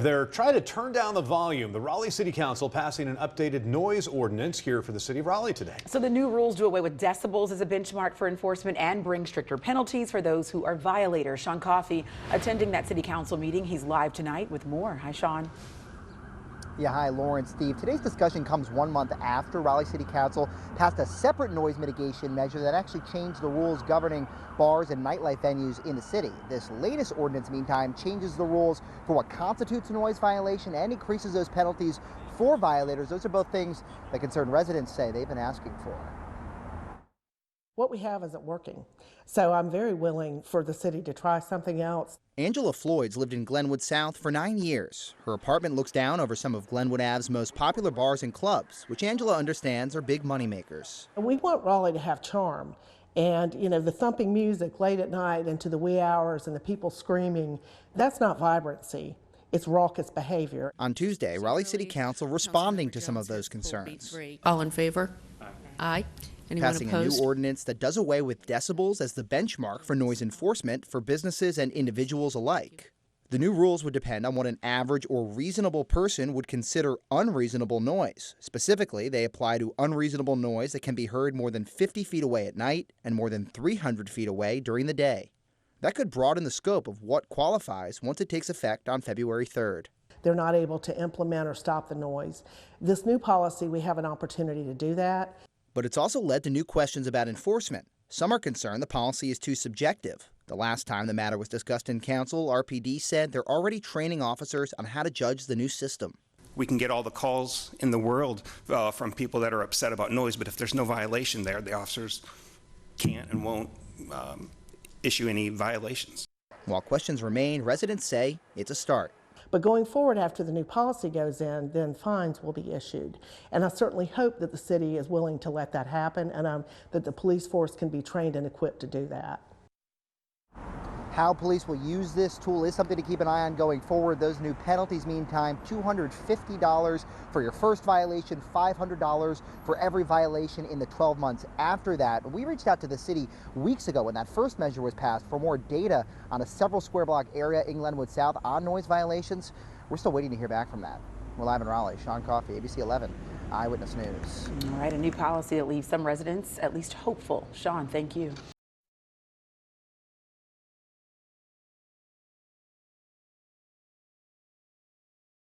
They're trying to turn down the volume. The Raleigh City Council passing an updated noise ordinance here for the city of Raleigh today. So the new rules do away with decibels as a benchmark for enforcement and bring stricter penalties for those who are violators. Sean Coffey attending that city council meeting. He's live tonight with more. Hi, Sean. Yeah, hi, Lauren, Steve. Today's discussion comes 1 month after Raleigh City Council passed a separate noise mitigation measure that actually changed the rules governing bars and nightlife venues in the city. This latest ordinance, meantime, changes the rules for what constitutes a noise violation and increases those penalties for violators. Those are both things that concerned residents say they've been asking for. What we have isn't working, so I'm very willing for the city to try something else. Angela Floyd's lived in Glenwood South for 9 years. Her apartment looks down over some of Glenwood Ave's most popular bars and clubs, which Angela understands are big moneymakers. We want Raleigh to have charm, and the thumping music late at night into the wee hours and the people screaming, that's not vibrancy. It's raucous behavior. On Tuesday, Raleigh City Council responding to some of those concerns. All in favor? Aye. Anyone Passing opposed? a new ordinance that does away with decibels as the benchmark for noise enforcement for businesses and individuals alike. The new rules would depend on what an average or reasonable person would consider unreasonable noise. Specifically, they apply to unreasonable noise that can be heard more than 50 feet away at night and more than 300 feet away during the day. That could broaden the scope of what qualifies once it takes effect on February 3rd. They're not able to implement or stop the noise. This new policy, we have an opportunity to do that. But it's also led to new questions about enforcement. Some are concerned the policy is too subjective. The last time the matter was discussed in council, RPD said they're already training officers on how to judge the new system. We can get all the calls in the world from people that are upset about noise, but if there's no violation there, the officers can't and won't issue any violations. While questions remain, residents say it's a start. But going forward, after the new policy goes in, then fines will be issued. And I certainly hope that the city is willing to let that happen and that the police force can be trained and equipped to do that. How police will use this tool is something to keep an eye on going forward. Those new penalties, meantime, $250 for your first violation, $500 for every violation in the 12 months after that. We reached out to the city weeks ago when that first measure was passed for more data on a several square block area in Glenwood South on noise violations. We're still waiting to hear back from that. We're live in Raleigh. Sean Coffey, ABC 11, Eyewitness News. All right, a new policy that leaves some residents at least hopeful. Sean, thank you.